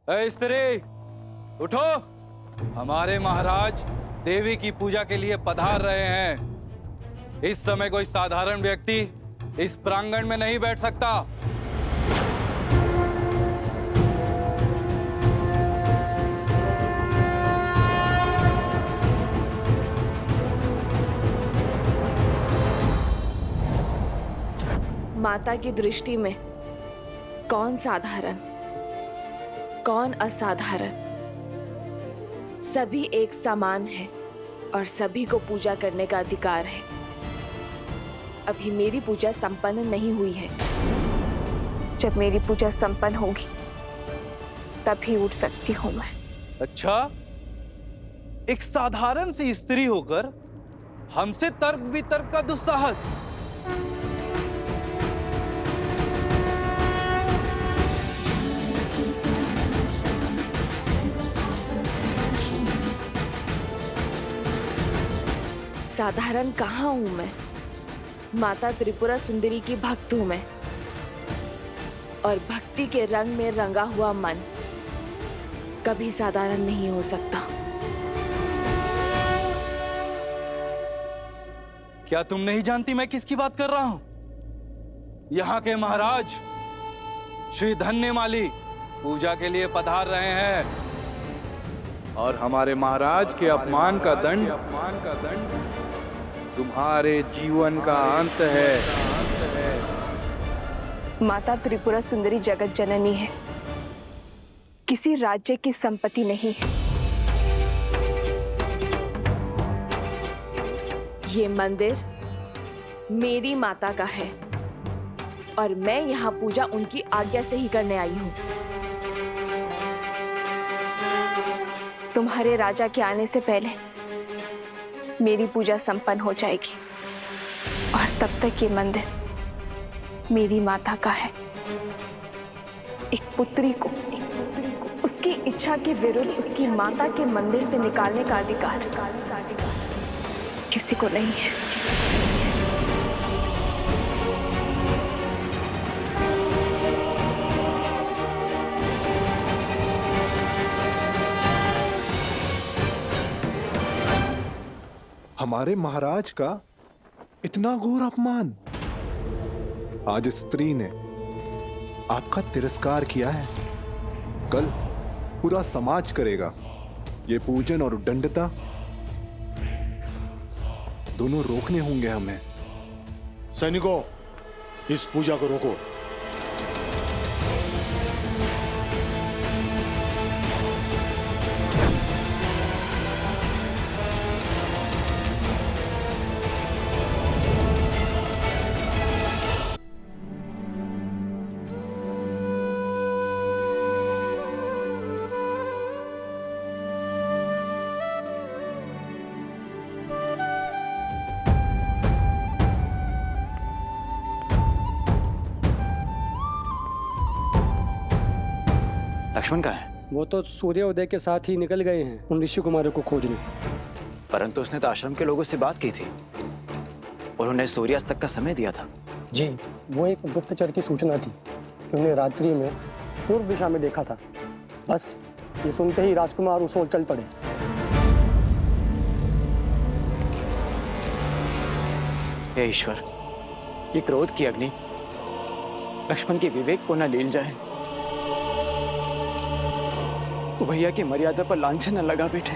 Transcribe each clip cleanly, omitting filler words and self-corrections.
ए स्त्री, उठो। हमारे महाराज देवी की पूजा के लिए पधार रहे हैं। इस समय कोई साधारण व्यक्ति इस प्रांगण में नहीं बैठ सकता। माता की दृष्टि में कौन साधारण, कौन असाधारण, सभी एक समान है और सभी को पूजा करने का अधिकार है। अभी मेरी पूजा संपन्न नहीं हुई है। जब मेरी पूजा संपन्न होगी तभी उठ सकती हूँ मैं। अच्छा, एक साधारण सी स्त्री होकर हमसे तर्क वितर्क का दुस्साहस। साधारण कहाँ हूँ मैं? माता त्रिपुरा सुंदरी की भक्त हूँ मैं, और भक्ति के रंग में रंगा हुआ मन कभी साधारण नहीं हो सकता। क्या तुम नहीं जानती मैं किसकी बात कर रहा हूं? यहाँ के महाराज श्री धन्यमाली पूजा के लिए पधार रहे हैं, और हमारे महाराज के अपमान का दंड तुम्हारे जीवन का अंत है। माता त्रिपुरा सुंदरी जगत जननी है, किसी राज्य की संपत्ति नहीं है। ये मंदिर मेरी माता का है और मैं यहाँ पूजा उनकी आज्ञा से ही करने आई हूँ। तुम्हारे राजा के आने से पहले मेरी पूजा संपन्न हो जाएगी और तब तक ये मंदिर मेरी माता का है। एक पुत्री को उसकी इच्छा के विरुद्ध उसकी माता के मंदिर से निकालने का अधिकार किसी को नहीं है। हमारे महाराज का इतना घोर अपमान। आज स्त्री ने आपका तिरस्कार किया है, कल पूरा समाज करेगा। ये पूजन और उद्दंडता दोनों रोकने होंगे हमें। सैनिकों, इस पूजा को रोको। लक्ष्मण कहाँ है? वो तो सूर्योदय के साथ ही निकल गए हैं उन ऋषि कुमारों को खोजने। परंतु उसने तो आश्रम के लोगों से बात की थी और उन्हें सूर्यास्त तक का समय दिया था। जी, वो एक गुप्तचर की सूचना थी कि उन्हें रात्रि में पूर्व दिशा में देखा था। बस ये सुनते ही राजकुमार उस ओर चल पड़े। हे ईश्वर, ये क्रोध की अग्नि लक्ष्मण के विवेक को न लील जाए। भैया की मर्यादा पर लांछन न लगा बैठे।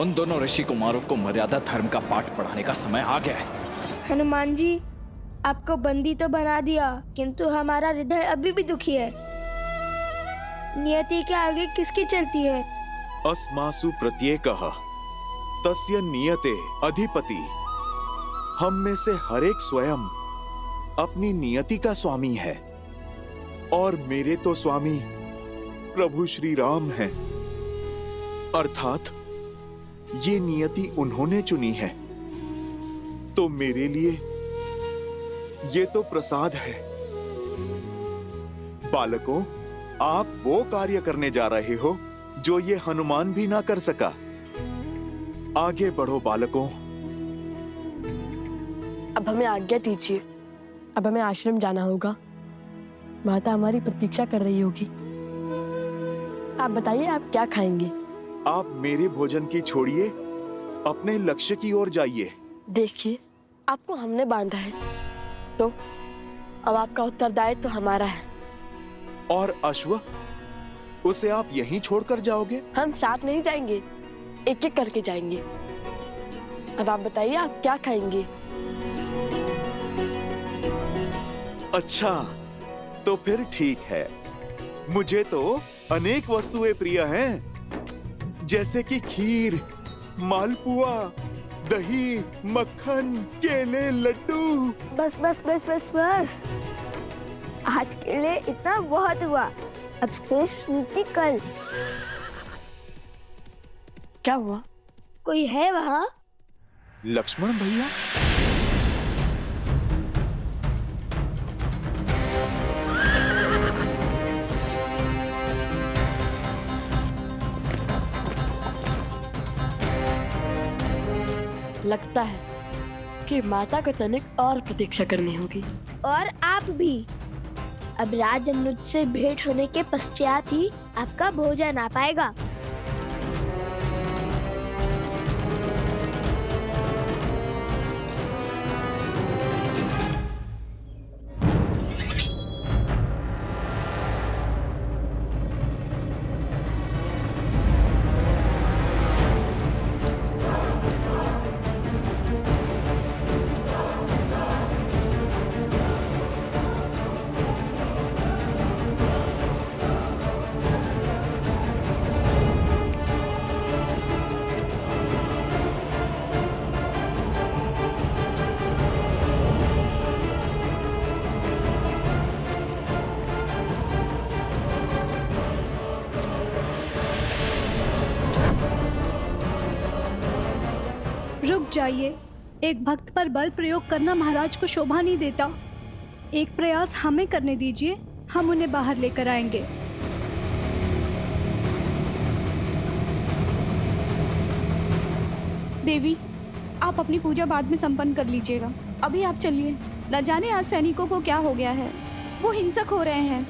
उन दोनों ऋषि कुमारों को मर्यादा धर्म का पाठ पढ़ाने का समय आ गया है। हनुमान जी, आपको बंदी तो बना दिया, किंतु हमारा हृदय अभी भी दुखी है। नियति के आगे किसकी चलती है? अस्मासु प्रत्येकः तस्य नियते अधिपति। हम में से हर एक स्वयं अपनी नियति का स्वामी है, और मेरे तो स्वामी प्रभु श्री राम हैं। अर्थात ये नियति उन्होंने चुनी है, तो मेरे लिए ये तो प्रसाद है। बालकों, आप वो कार्य करने जा रहे हो जो ये हनुमान भी ना कर सका। आगे बढ़ो बालकों। अब हमें आज्ञा दीजिए, अब हमें आश्रम जाना होगा। माता हमारी प्रतीक्षा कर रही होगी। आप बताइए, आप क्या खाएंगे? आप मेरे भोजन की छोड़िए, अपने लक्ष्य की ओर जाइए। देखिए, आपको हमने बांधा है, तो अब आपका उत्तरदायित्व तो हमारा है। और अश्व, उसे आप यहीं छोड़कर जाओगे? हम साथ नहीं जाएंगे, एक एक करके जाएंगे। अब आप बताइए, आप क्या खाएंगे? अच्छा, तो फिर ठीक है। मुझे तो अनेक वस्तुएं प्रिय हैं, जैसे कि खीर, मालपुआ, दही, मक्खन, केले, लड्डू। बस बस बस बस बस, आज के लिए इतना बहुत हुआ। अब शेष नीति कल। क्या हुआ? कोई है वहाँ? लक्ष्मण भैया? लगता है कि माता को तनिक और प्रतीक्षा करनी होगी। और आप भी। अब राज अनुज से भेंट होने के पश्चात ही आपका भोजन आ पाएगा। रुक जाइए, एक भक्त पर बल प्रयोग करना महाराज को शोभा नहीं देता। एक प्रयास हमें करने दीजिए, हम उन्हें बाहर लेकर आएंगे। देवी, आप अपनी पूजा बाद में संपन्न कर लीजिएगा। अभी आप चलिए। न जाने आज सैनिकों को क्या हो गया है, वो हिंसक हो रहे हैं।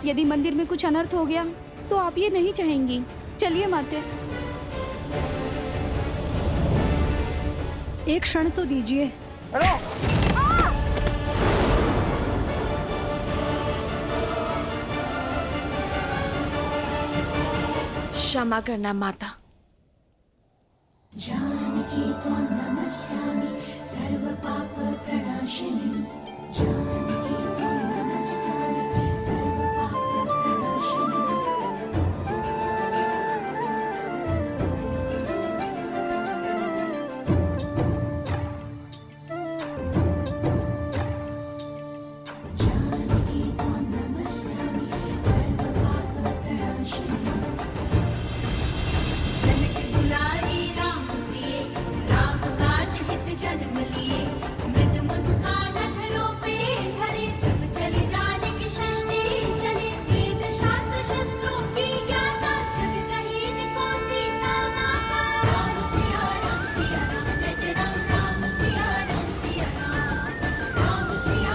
यदि मंदिर में कुछ अनर्थ हो गया तो आप ये नहीं चाहेंगी। चलिए माते, एक क्षण तो दीजिए। क्षमा करना माता। जानकी त्वां नमस्यामि सर्व पाप प्रणाशिनी। जानकी त्वां नमस्यामि सर्व पाप प्रणाशिनी। जानकी त्वां नमस्यामि सर्व पाप प्रणाशिनी। जनक दुलारी राम प्रिय, राम काज हित जन्म लिए। मृद मुस्कान धरो पे धरे, जब चले जानकी सृष्टि चले। वेद शास्त्र शस्त्रों की ज्ञाता, जग कहीन को सीता माता। राम सिया राम, जय जय राम। राम सिया राम, राम सिया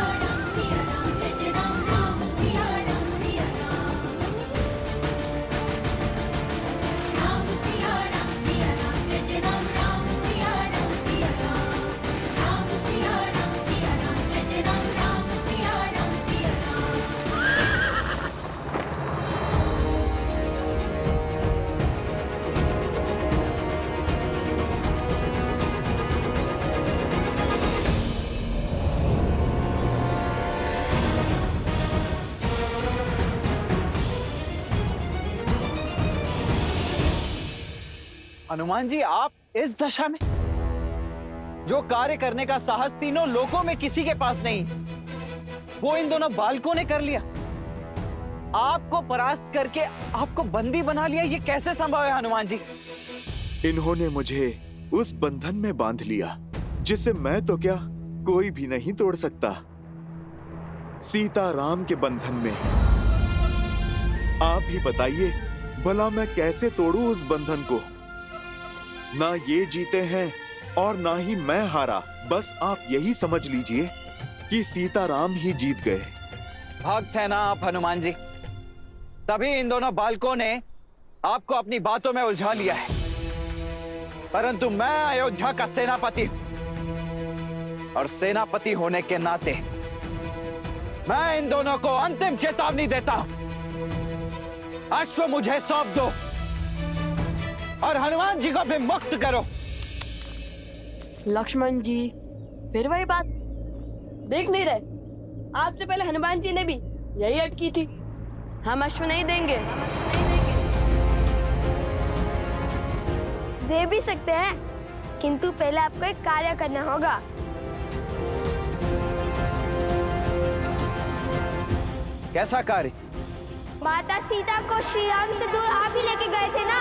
राम, जय जय राम। राम सिया राम, राम सिया राम, जय जय राम। राम सिया राम, राम सिया राम, जय जय राम। राम सिया राम, हनुमान जी, आप इस दशा में? जो कार्य करने का साहस तीनों लोकों में किसी के पास नहीं, वो इन दोनों बालकों ने कर लिया। आपको परास्त करके आपको बंदी बना लिया, ये कैसे संभव है हनुमान जी? इन्होंने मुझे उस बंधन में बांध लिया जिसे मैं तो क्या, कोई भी नहीं तोड़ सकता। सीता राम के बंधन में। आप ही बताइए, भला मैं कैसे तोड़ूं उस बंधन को? ना ये जीते हैं और ना ही मैं हारा। बस आप यही समझ लीजिए कि सीताराम ही जीत गए। भक्त है ना आप हनुमान जी, तभी इन दोनों बालकों ने आपको अपनी बातों में उलझा लिया है। परंतु मैं अयोध्या का सेनापति हूं और सेनापति होने के नाते मैं इन दोनों को अंतिम चेतावनी देता हूं। अश्व मुझे सौंप दो और हनुमान जी को भी मुक्त करो। लक्ष्मण जी, फिर वही बात, देख नहीं रहे? आपसे पहले हनुमान जी ने भी यही अटकी थी। हम अश्व नहीं देंगे। दे भी सकते हैं, किंतु पहले आपको एक कार्य करना होगा। कैसा कार्य? माता सीता को श्री राम से दूर आप ही लेके गए थे ना?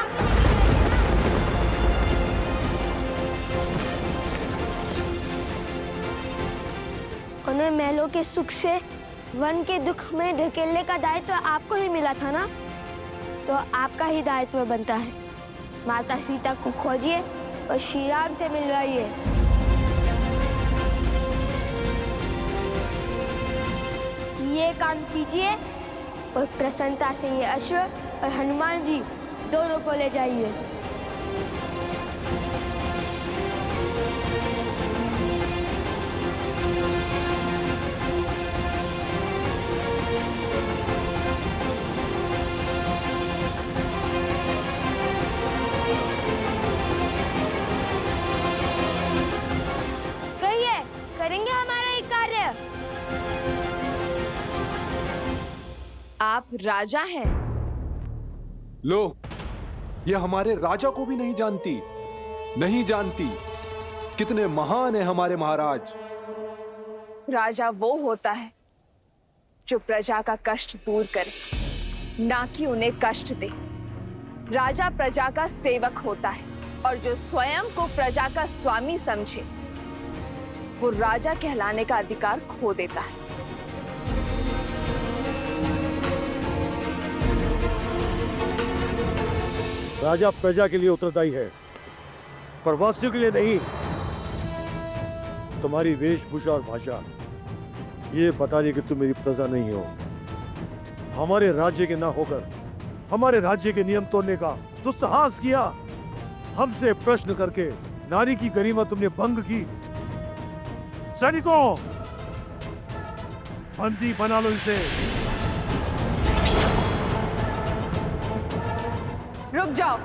उन्हें महलों के सुख से वन के दुख में ढकेलने का दायित्व आपको ही मिला था ना? तो आपका ही दायित्व बनता है। माता सीता को खोजिए और श्री राम से मिलवाइए। ये काम कीजिए और प्रसन्नता से ये अश्व और हनुमान जी दोनों को ले जाइए। करेंगे हमारा ये कार्य। आप राजा हैं। लो, ये हमारे राजा को भी नहीं जानती, नहीं जानती कितने महान है हमारे महाराज। राजा वो होता है जो प्रजा का कष्ट दूर करे, ना कि उन्हें कष्ट दे। राजा प्रजा का सेवक होता है और जो स्वयं को प्रजा का स्वामी समझे वो राजा कहलाने का अधिकार खो देता है। राजा प्रजा के लिए उत्तरदायी है, प्रवासियों के लिए नहीं। तुम्हारी वेशभूषा और भाषा ये बता रही कि तुम मेरी प्रजा नहीं हो। हमारे राज्य के ना होकर हमारे राज्य के नियम तोड़ने का दुस्साहस किया। हमसे प्रश्न करके नारी की गरिमा तुमने भंग की। सैनिकों, बंदी बना लो इसे। रुक जाओ।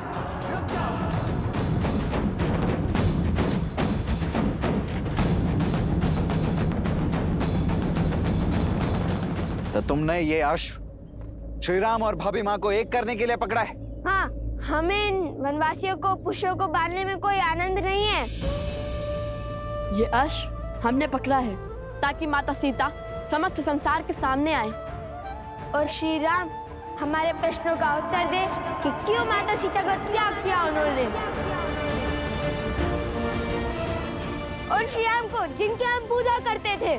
तो तुमने ये अश्व श्री राम और भाभी माँ को एक करने के लिए पकड़ा है? हाँ, हमें इन वनवासियों को पुष्पों को बांधने में कोई आनंद नहीं है। ये अश्व हमने पकड़ा है ताकि माता सीता समस्त संसार के सामने आए और श्री राम हमारे प्रश्नों का उत्तर दे कि क्यों माता सीता का त्याग किया उन्होंने। और श्री राम को जिनकी हम पूजा करते थे,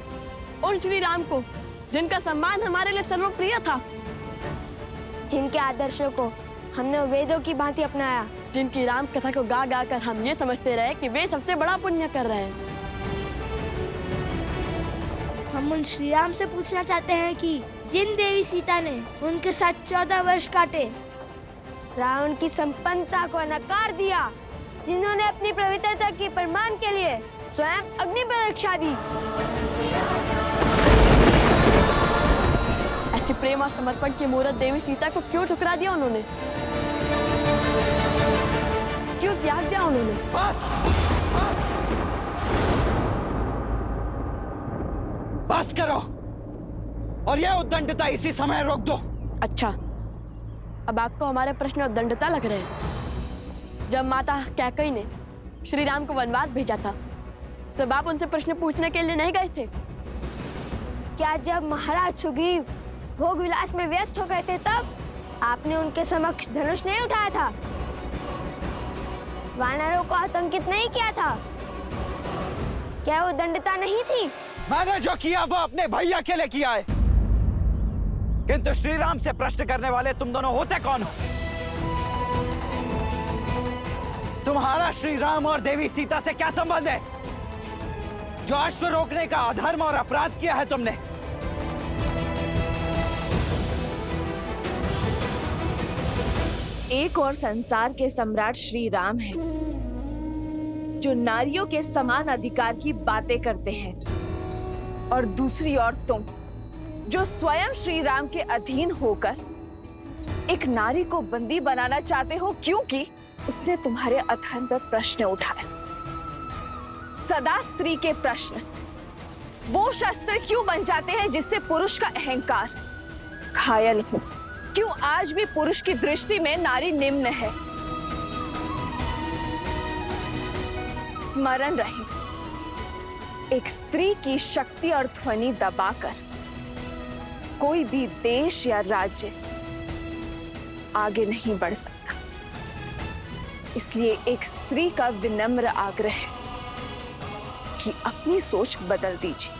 उन श्री राम को जिनका सम्मान हमारे लिए सर्वप्रिय था, जिनके आदर्शों को हमने वेदों की भांति अपनाया, जिनकी राम कथा को गा गा कर हम ये समझते रहे कि वे सबसे बड़ा पुण्य कर रहे हैं। हम उन श्री राम से पूछना चाहते हैं कि जिन देवी सीता ने उनके साथ 14 वर्ष काटे, रावण की संपन्नता को नकार दिया, जिन्होंने अपनी पवित्रता के प्रमाण के लिए स्वयं अग्नि परीक्षा दी, ऐसे प्रेम और समर्पण की मूर्त देवी सीता को क्यों ठुकरा दिया उन्होंने? क्यों त्याग दिया उन्होंने? बस करो और यह उद्दंडता इसी समय रोक दो। अच्छा, अब आपको हमारे प्रश्न उद्दंडता लग रहे हैं। जब माता कैकेयी ने श्री राम को वनवास भेजा था, तब आप उनसे प्रश्न पूछने के लिए नहीं गए थे? क्या जब महाराज सुग्रीव भोग विलास में व्यस्त हो गए थे तब आपने उनके समक्ष धनुष नहीं उठाया था? वानरों को आतंकित नहीं किया था? क्या वो दंडता नहीं थी? मैंने जो किया वो अपने भैया के लिए किया है, किंतु श्री राम से प्रश्न करने वाले तुम दोनों होते कौन हो? तुम्हारा श्री राम और देवी सीता से क्या संबंध है? जो अश्व रोकने का अधर्म और अपराध किया है तुमने। एक और संसार के सम्राट श्री राम हैं, जो नारियों के समान अधिकार की बातें करते हैं, और दूसरी ओर तुम, जो स्वयं श्री राम के अधीन होकर एक नारी को बंदी बनाना चाहते हो, क्योंकि उसने तुम्हारे अधर्म पर प्रश्न उठाया। सदा स्त्री के प्रश्न वो शस्त्र क्यों बन जाते हैं जिससे पुरुष का अहंकार घायल हो? क्यों आज भी पुरुष की दृष्टि में नारी निम्न है? स्मरण रहे, एक स्त्री की शक्ति और ध्वनि दबाकर कोई भी देश या राज्य आगे नहीं बढ़ सकता। इसलिए एक स्त्री का विनम्र आग्रह है कि अपनी सोच बदल दीजिए।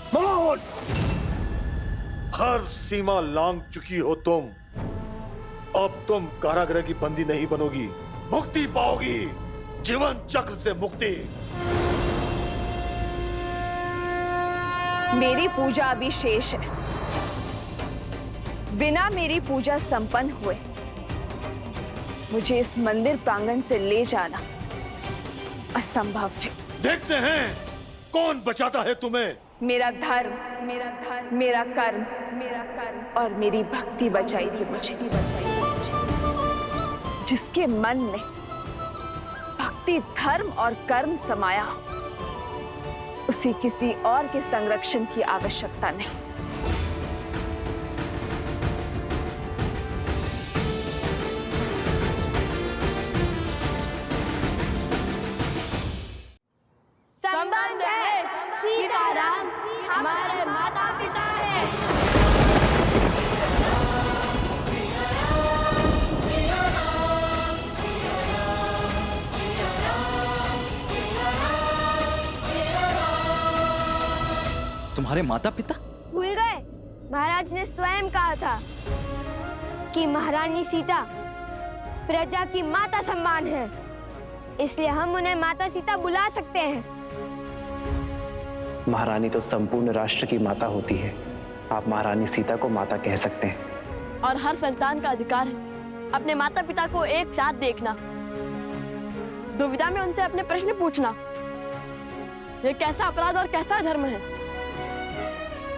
हर सीमा लांघ चुकी हो तुम। अब तुम कारागृह की बंदी नहीं बनोगी, मुक्ति पाओगी, जीवन चक्र से मुक्ति। मेरी पूजा अभी शेष है। बिना मेरी पूजा संपन्न हुए मुझे इस मंदिर प्रांगण से ले जाना असंभव है। देखते हैं कौन बचाता है तुम्हें। मेरा धर्म, मेरा कर्म और मेरी भक्ति बचाएगी मुझे। जिसके मन में भक्ति, धर्म और कर्म समाया हो, उसे किसी और के संरक्षण की आवश्यकता नहीं। संबंध है, सीताराम हमारे माता पिता हैं। तुम्हारे माता पिता? भूल गए? महाराज ने स्वयं कहा था कि महारानी सीता प्रजा की माता सम्मान है, इसलिए हम उन्हें माता सीता बुला सकते हैं। महारानी तो संपूर्ण राष्ट्र की माता होती है। आप महारानी सीता को माता कह सकते हैं। और हर संतान का अधिकार है अपने माता पिता को एक साथ देखना, दुविधा में उनसे अपने प्रश्न पूछना। ये कैसा अपराध और कैसा धर्म है?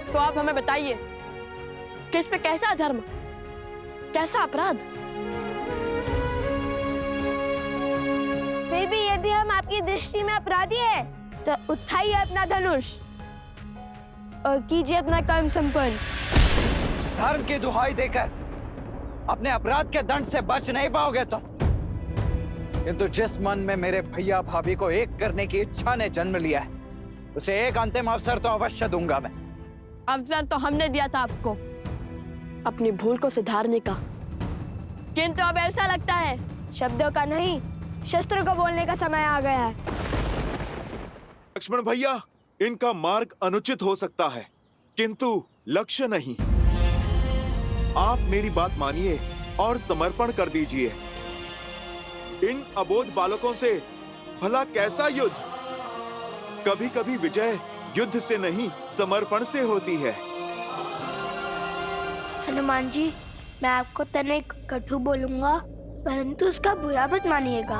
तो आप हमें बताइए कि इस पे कैसा धर्म, कैसा अपराध? फिर भी यदि हम आपकी दृष्टि में अपराधी है तो उठाइए अपना धनुष और कीजिए अपना कर्म संपन्न। धर्म की दुहाई देकर अपने अपराध के दंड से बच नहीं पाओगे तुम। किंतु जिस मन में मेरे भैया भाभी को एक करने की इच्छा ने जन्म लिया है, उसे एक अंतिम अवसर तो अवश्य दूंगा मैं। अवसर तो हमने दिया था आपको अपनी भूल को सुधारने का, किंतु अब ऐसा लगता है शब्दों का नहीं, शस्त्रों को बोलने का समय आ गया है। लक्ष्मण भैया, इनका मार्ग अनुचित हो सकता है, किंतु लक्ष्य नहीं। आप मेरी बात मानिए और समर्पण कर दीजिए। इन अबोध बालकों से भला कैसा युद्ध? कभी कभी विजय युद्ध से नहीं, समर्पण से होती है। हनुमान जी, मैं आपको तनिक कटु बोलूंगा, परंतु उसका बुरा मत मानिएगा।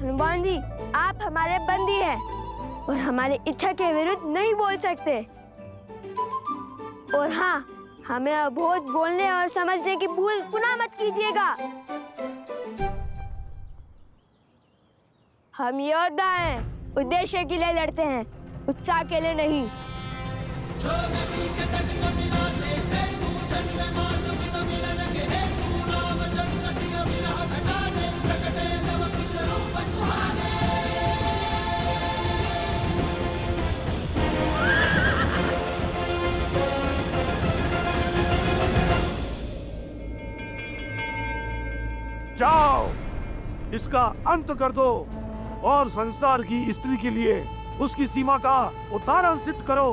हनुमान जी, आप हमारे बंदी हैं और हमारी इच्छा के विरुद्ध नहीं बोल सकते। और हाँ, हमें अबोध बोलने और समझने की भूल पुनः मत कीजिएगा। हम योद्धा हैं, उद्देश्य के लिए लड़ते हैं, उत्साह के लिए नहीं। जाओ, इसका अंत कर दो और संसार की स्त्री के लिए उसकी सीमा का उदाहरण सिद्ध करो।